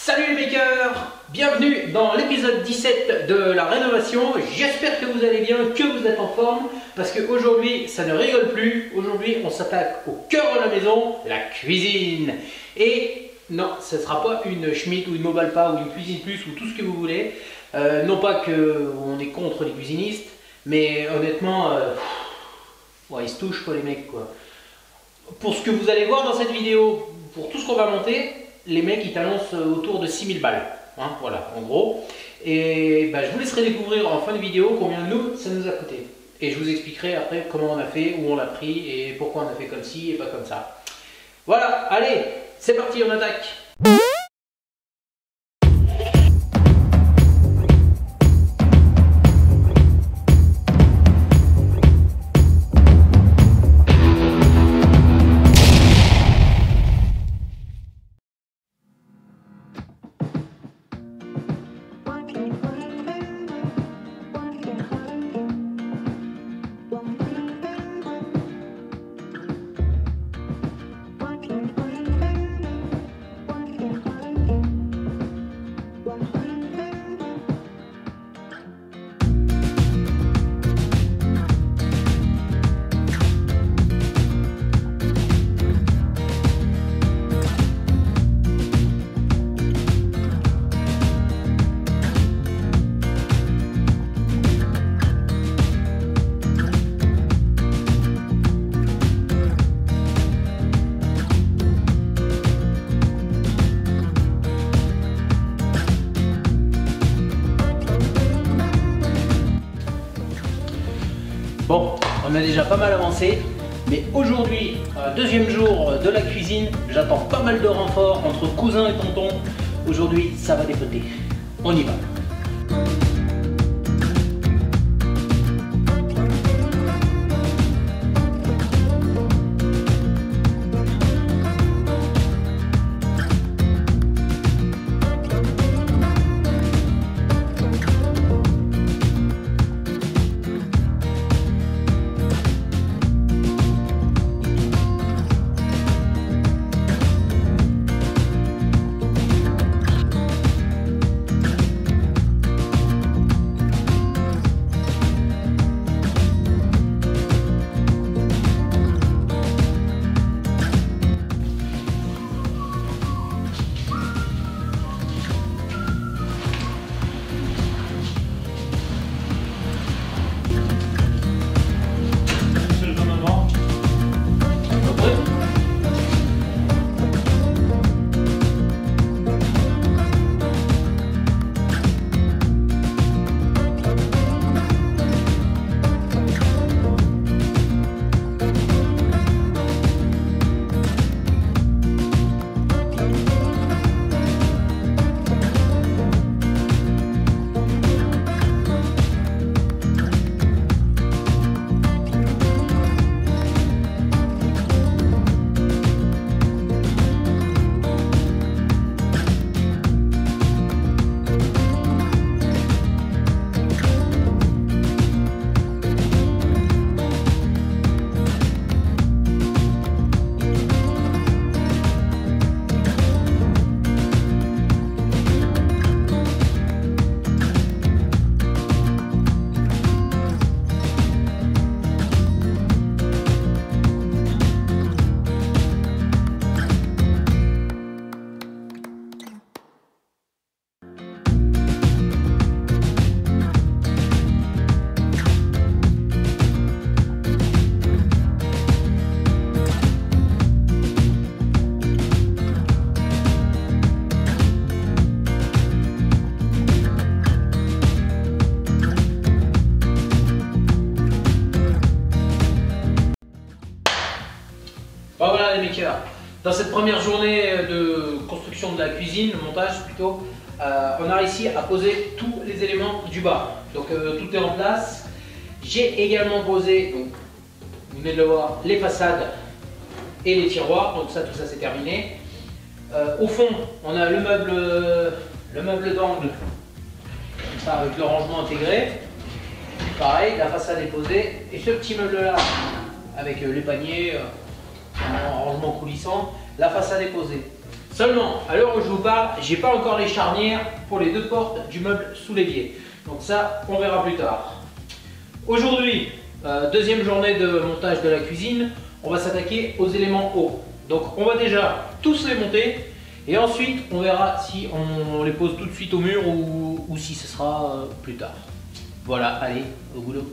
Salut les makers, bienvenue dans l'épisode 17 de la rénovation. J'espère que vous allez bien, que vous êtes en forme, parce qu'aujourd'hui ça ne rigole plus. Aujourd'hui on s'attaque au cœur de la maison, la cuisine. Et non, ce ne sera pas une Schmitt ou une Mobalpa ou une Cuisine Plus ou tout ce que vous voulez. Non pas qu'on est contre les cuisinistes, mais honnêtement, ouais, ils se touchent quoi les mecs quoi. Pour ce que vous allez voir dans cette vidéo, pour tout ce qu'on va monter, les mecs ils t'annoncent autour de 6000 balles, hein, voilà en gros. Et bah, je vous laisserai découvrir en fin de vidéo combien nous ça nous a coûté. Et je vous expliquerai après comment on a fait, où on l'a pris et pourquoi on a fait comme ci et pas comme ça. Voilà, allez, c'est parti, on attaque. Bon, on a déjà pas mal avancé, mais aujourd'hui, deuxième jour de la cuisine, j'attends pas mal de renforts entre cousins et tontons. Aujourd'hui, ça va dépoter. On y va. Bon, voilà les makers, dans cette première journée de construction de la cuisine, le montage plutôt, on a réussi à poser tous les éléments du bas. Donc tout est en place. J'ai également posé, donc, vous venez de le voir, les façades et les tiroirs. Donc ça, tout ça c'est terminé. Au fond, on a le meuble d'angle, comme ça avec le rangement intégré. Pareil, la façade est posée. Et ce petit meuble là, avec les paniers, en rangement coulissant, la façade est posée. Seulement, à l'heure où je vous parle, j'ai pas encore les charnières pour les deux portes du meuble sous l'évier. Donc ça, on verra plus tard. Aujourd'hui, deuxième journée de montage de la cuisine, on va s'attaquer aux éléments hauts. Donc on va déjà tous les monter et ensuite on verra si on les pose tout de suite au mur ou si ce sera plus tard. Voilà, allez, au boulot.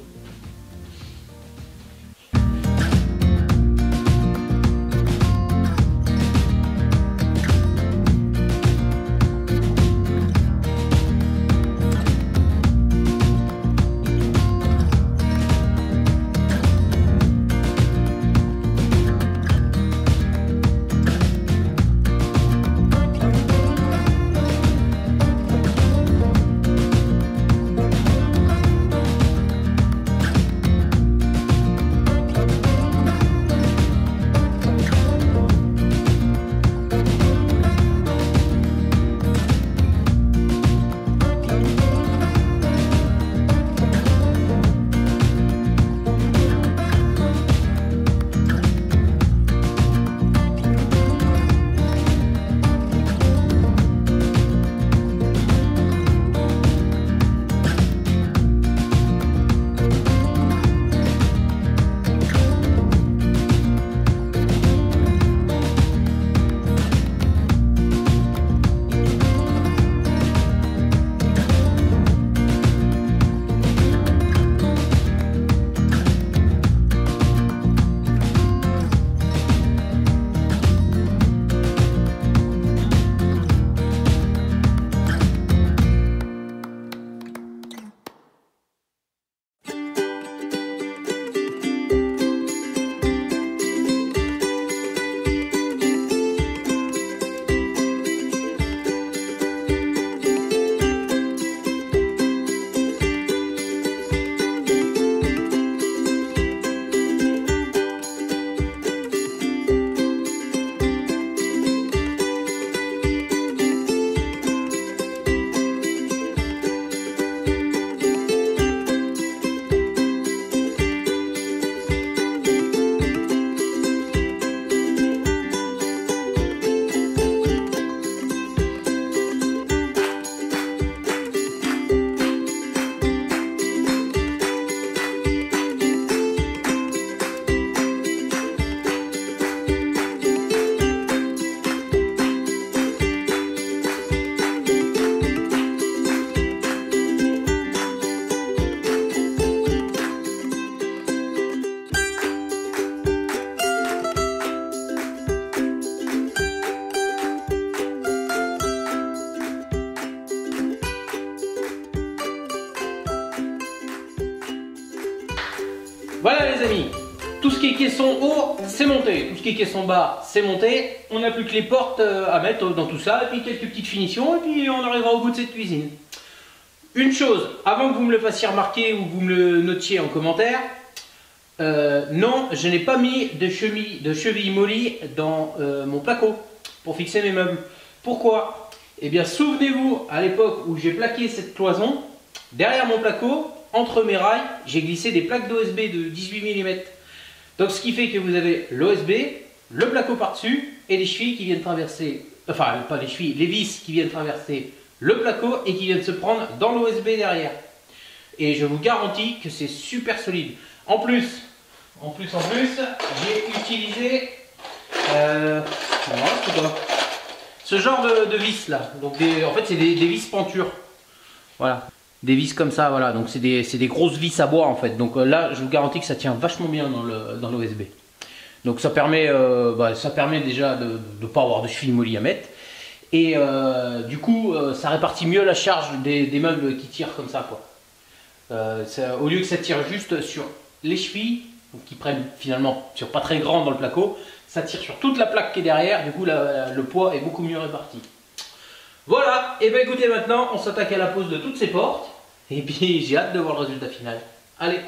Voilà les amis, tout ce qui est caisson haut, c'est monté. Tout ce qui est caisson bas, c'est monté. On n'a plus que les portes à mettre dans tout ça, et puis quelques petites finitions, et puis on arrivera au bout de cette cuisine. Une chose, avant que vous me le fassiez remarquer ou que vous me le notiez en commentaire, non, je n'ai pas mis de cheville molly dans mon placo pour fixer mes meubles. Pourquoi? Eh bien, souvenez-vous, à l'époque où j'ai plaqué cette cloison, derrière mon placo, entre mes rails, j'ai glissé des plaques d'OSB de 18 mm. Donc ce qui fait que vous avez l'OSB, le placo par-dessus et les chevilles qui viennent traverser, enfin pas les chevilles, les vis qui viennent traverser le placo et qui viennent se prendre dans l'OSB derrière. Et je vous garantis que c'est super solide. En plus, j'ai utilisé ce genre de vis là. Donc en fait c'est des vis pentures. Voilà. Des vis comme ça, voilà, donc c'est des grosses vis à bois en fait. Donc là, je vous garantis que ça tient vachement bien dans l'OSB. Donc ça permet déjà de ne pas avoir de cheville molly à mettre. Et du coup, ça répartit mieux la charge des meubles qui tirent comme ça, quoi. Au lieu que ça tire juste sur les chevilles, donc qui prennent finalement sur pas très grand dans le placo, ça tire sur toute la plaque qui est derrière. Du coup, le poids est beaucoup mieux réparti. Voilà, et bien écoutez, maintenant on s'attaque à la pose de toutes ces portes, et puis j'ai hâte de voir le résultat final. Allez!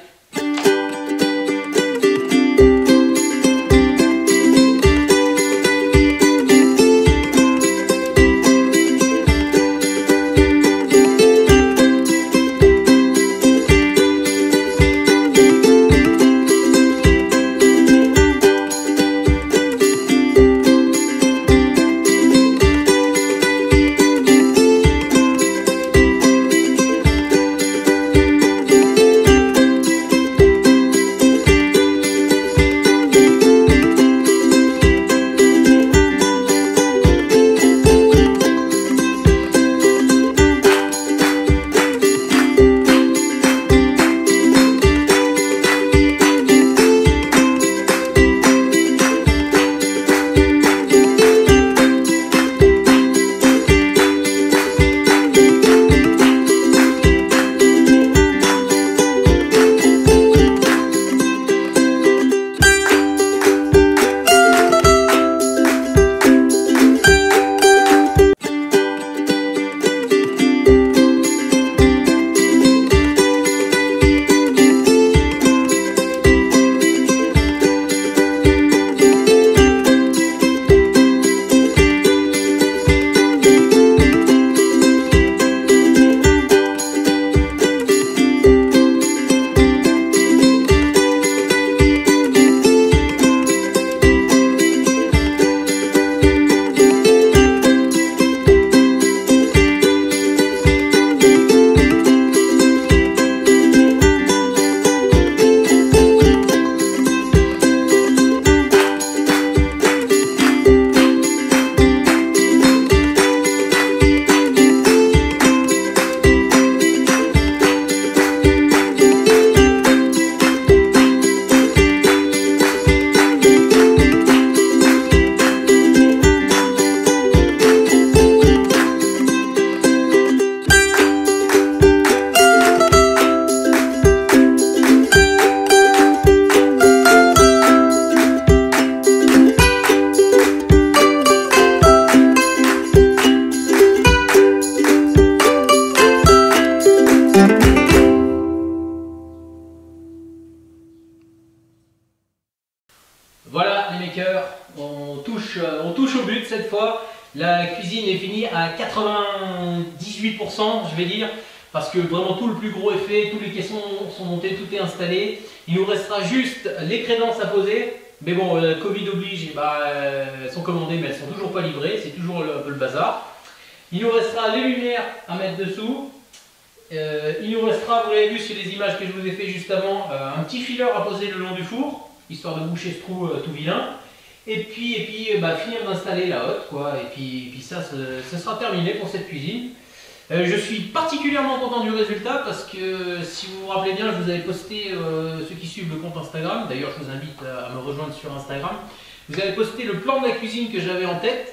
La cuisine est finie à 98%, je vais dire, parce que vraiment tout le plus gros est fait, tous les caissons sont montés, tout est installé. Il nous restera juste les crédences à poser. Mais bon, Covid oblige, elles sont commandées mais elles sont toujours pas livrées, c'est toujours un peu le bazar. Il nous restera les lumières à mettre dessous. Il nous restera, vous l'avez vu sur les images que je vous ai fait juste avant, un petit fileur à poser le long du four, histoire de boucher ce trou tout vilain. Et puis finir d'installer la hotte, quoi. Et puis ça sera terminé pour cette cuisine. Je suis particulièrement content du résultat parce que si vous vous rappelez bien, je vous avais posté, ceux qui suivent le compte Instagram, d'ailleurs je vous invite à me rejoindre sur Instagram, vous avez posté le plan de la cuisine que j'avais en tête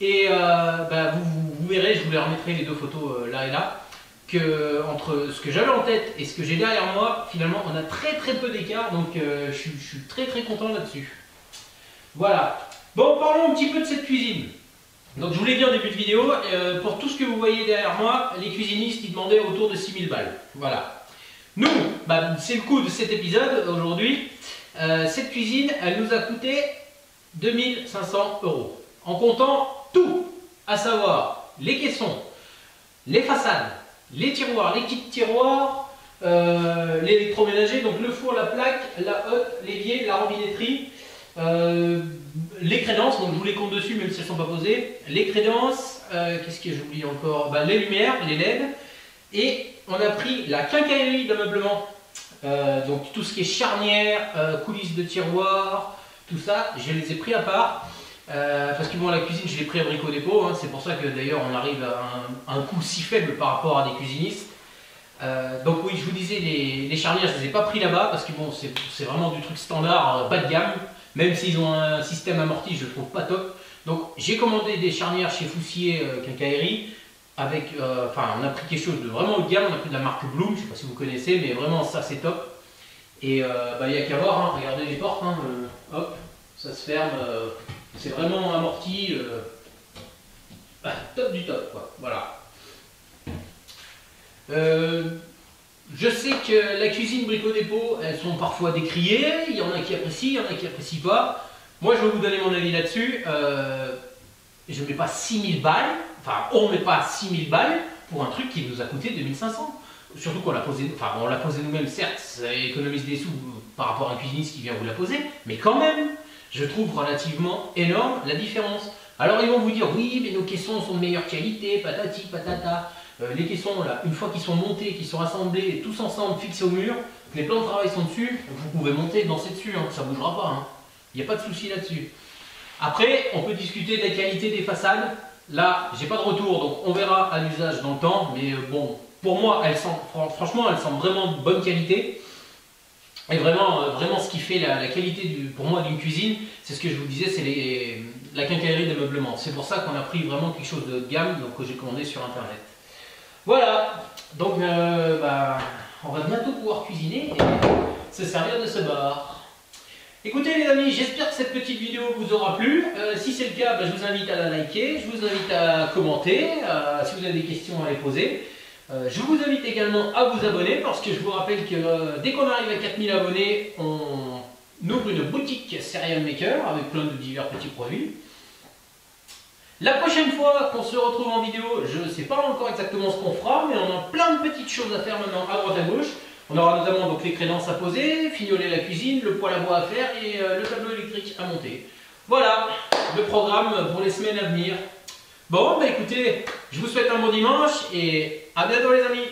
et vous verrez, je vous les remettrai les deux photos là et là, que entre ce que j'avais en tête et ce que j'ai derrière moi, finalement on a très peu d'écart, donc je suis très content là-dessus. Voilà. Bon, parlons un petit peu de cette cuisine. Donc je vous l'ai dit en début de vidéo, pour tout ce que vous voyez derrière moi, les cuisinistes ils demandaient autour de 6000 balles. Voilà. Nous, c'est le coût de cet épisode aujourd'hui. Cette cuisine, elle nous a coûté 2500 €. En comptant tout, à savoir les caissons, les façades, les tiroirs, les kits tiroirs, l'électroménager, donc le four, la plaque, la hotte, l'évier, la robinetterie. Les crédences, donc je vous les compte dessus même si elles ne sont pas posées. Les crédences, qu'est-ce que j'oublie encore? Les lumières, les LED. Et on a pris la quincaillerie d'ameublement. Donc tout ce qui est charnière, coulisses de tiroirs, tout ça, je les ai pris à part. Parce que bon, la cuisine, je l'ai pris à Brico Dépôt. Hein, c'est pour ça que d'ailleurs on arrive à un coût si faible par rapport à des cuisinistes. Donc oui, je vous disais, les charnières, je ne les ai pas pris là-bas parce que bon, c'est vraiment du truc standard, bas de gamme. Même s'ils ont un système amorti, je le trouve pas top. Donc j'ai commandé des charnières chez Foussier Quincaillerie. Avec, on a pris quelque chose de vraiment haut de gamme. On a pris de la marque Bloom, je ne sais pas si vous connaissez, mais vraiment ça c'est top. Et il n'y a qu'à voir, hein, regardez les portes, hein, hop, ça se ferme. C'est vraiment amorti. Top du top, quoi. Voilà. Je sais que la cuisine Brico Dépôt, elles sont parfois décriées, il y en a qui apprécient, il y en a qui n'apprécient pas. Moi je vais vous donner mon avis là-dessus. Je ne mets pas 6000 balles, enfin on ne met pas 6000 balles pour un truc qui nous a coûté 2500. Surtout qu'on l'a posé, on l'a posé nous-mêmes, certes, ça économise des sous par rapport à un cuisiniste qui vient vous la poser, mais quand même, je trouve relativement énorme la différence. Alors ils vont vous dire, oui, mais nos caissons sont de meilleure qualité, patati patata. Les caissons, là, une fois qu'ils sont montés, qu'ils sont assemblés, tous ensemble, fixés au mur, que les plans de travail sont dessus, vous pouvez monter et danser dessus, hein, ça ne bougera pas. Hein. Il n'y a pas de souci là-dessus. Après, on peut discuter de la qualité des façades. Là, j'ai pas de retour, donc on verra à l'usage dans le temps. Mais bon, pour moi, franchement, elles semblent vraiment de bonne qualité. Et vraiment ce qui fait la qualité pour moi d'une cuisine, c'est ce que je vous disais, c'est la quincaillerie d'ameublement. C'est pour ça qu'on a pris vraiment quelque chose de gamme, donc que j'ai commandé sur internet. Voilà, donc on va bientôt pouvoir cuisiner et se servir de ce bar. Écoutez les amis, j'espère que cette petite vidéo vous aura plu. Si c'est le cas, je vous invite à la liker, je vous invite à commenter, si vous avez des questions à les poser. Je vous invite également à vous abonner parce que je vous rappelle que dès qu'on arrive à 4000 abonnés, on ouvre une boutique Cereal Maker avec plein de divers petits produits. La prochaine fois qu'on se retrouve en vidéo, je ne sais pas encore exactement ce qu'on fera, mais on a plein de petites choses à faire maintenant à droite à gauche. On aura notamment donc les crédences à poser, fignoler la cuisine, le poêle à bois à faire et le tableau électrique à monter. Voilà le programme pour les semaines à venir. Bon, écoutez, je vous souhaite un bon dimanche et à bientôt les amis.